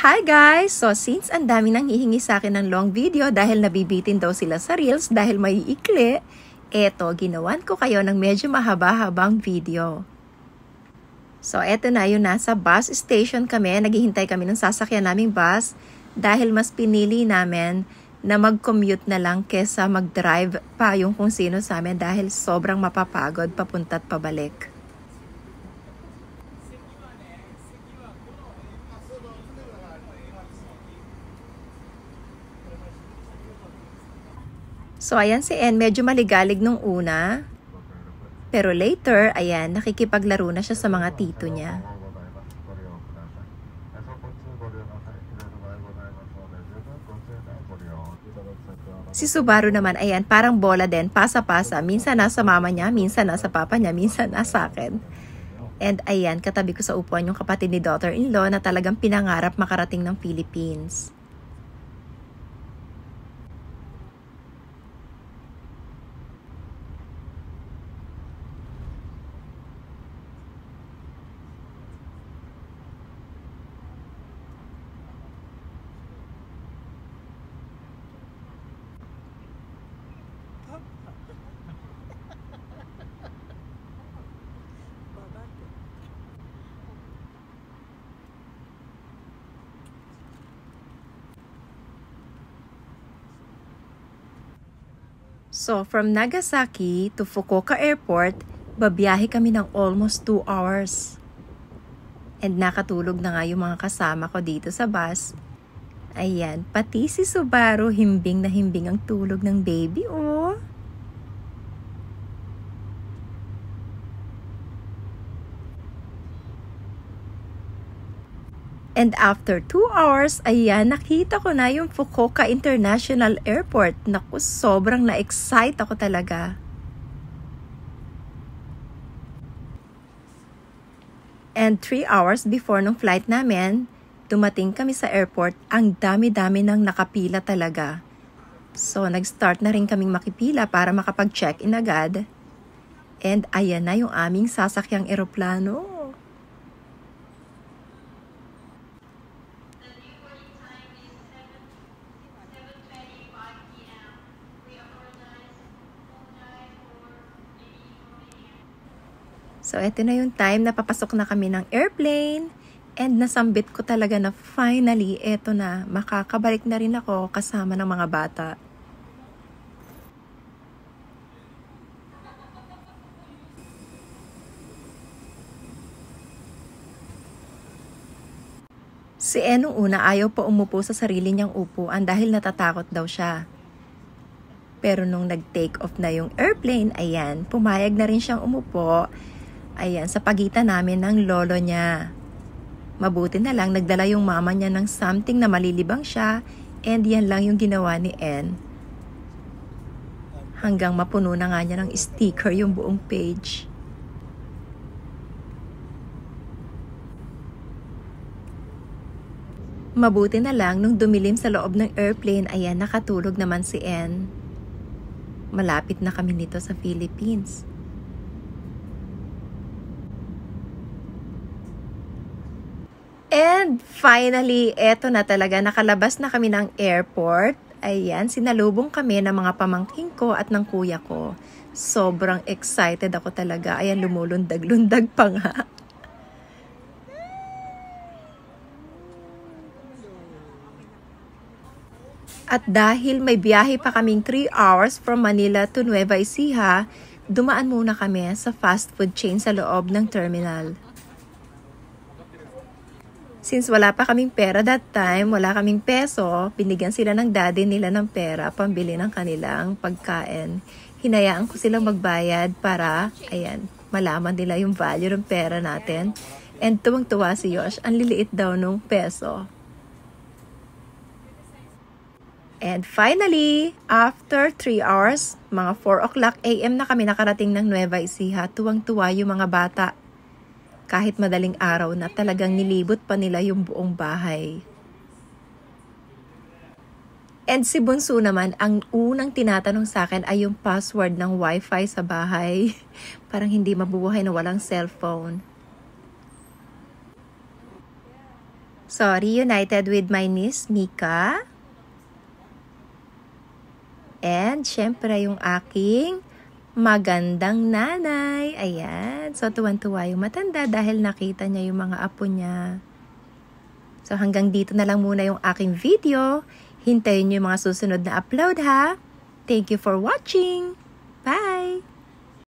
Hi guys! So since ang dami nang hihingi sa akin ng long video dahil nabibitin daw sila sa reels dahil may ikli, eto ginawan ko kayo ng medyo mahaba-habang video. So eto na yun, nasa bus station kami, naghihintay kami ng sasakyan naming bus dahil mas pinili namin na mag-commute na lang kesa mag-drive pa yung kung sino sa amin dahil sobrang mapapagod papunta at pabalik. So, ayan si En, medyo maligalig nung una. Pero later, ayan, nakikipaglaro na siya sa mga tito niya. Si Subaru naman, ayan, parang bola din, pasa-pasa. Minsan nasa mama niya, minsan nasa papa niya, minsan nasa akin. And ayan, katabi ko sa upuan yung kapatid ni daughter-in-law na talagang pinangarap makarating ng Philippines. So, from Nagasaki to Fukuoka Airport, babiyahe kami ng almost 2 hours. And nakatulog na nga yung mga kasama ko dito sa bus. Ayan, pati si Subaru, himbing na himbing ang tulog ng baby, oh. And after 2 hours, ayan, nakita ko na yung Fukuoka International Airport. Naku, sobrang na-excite ako talaga. And 3 hours before nung flight namin, dumating kami sa airport, ang dami-dami nang nakapila talaga. So, nag-start na rin kaming makipila para makapag-check-in agad. And ayan na yung aming sasakyang eroplano. So, eto na yung time na papasok na kami ng airplane and nasambit ko talaga na finally, eto na, makakabalik na rin ako kasama ng mga bata. Si En nung una ayaw pa umupo sa sarili niyang upuan dahil natatakot daw siya. Pero nung nag-take off na yung airplane, ayan, pumayag na rin siyang umupo. Ayan, sa pagitan namin ng lolo niya. Mabuti na lang, nagdala yung mama niya ng something na malilibang siya and yan lang yung ginawa ni En. Hanggang mapuno na nga niya ng sticker yung buong page. Mabuti na lang, nung dumilim sa loob ng airplane, ayan, nakatulog naman si En. Malapit na kami nito sa Philippines. And finally, eto na talaga, nakalabas na kami ng airport. Ayan, sinalubong kami ng mga pamangking ko at ng kuya ko. Sobrang excited ako talaga. Ayan, lumulundag-lundag pa nga. At dahil may biyahe pa kaming 3 hours from Manila to Nueva Ecija, dumaan muna kami sa fast food chain sa loob ng terminal. Since wala pa kaming pera that time, wala kaming peso, binigyan sila ng daddy nila ng pera pambili ng kanilang pagkain. Hinayaan ko silang magbayad para, ayan, malaman nila yung value ng pera natin. And tuwang-tuwa si Yosh, ang liliit daw nung peso. And finally, after 3 hours, mga 4 o'clock AM na kami nakarating ng Nueva Ecija, tuwang-tuwa yung mga bata. Kahit madaling araw na, talagang nilibot pa nila yung buong bahay. And si Bunso naman, ang unang tinatanong sa akin ay yung password ng wifi sa bahay. Parang hindi mabuhay na walang cellphone. So, reunited with my niece, Mika. And, syempre, yung aking magandang nanay. Ayan. So, tuwan-tuwa yung matanda dahil nakita niya yung mga apo niya. So, hanggang dito na lang muna yung aking video. Hintayin niyo yung mga susunod na upload, ha? Thank you for watching. Bye!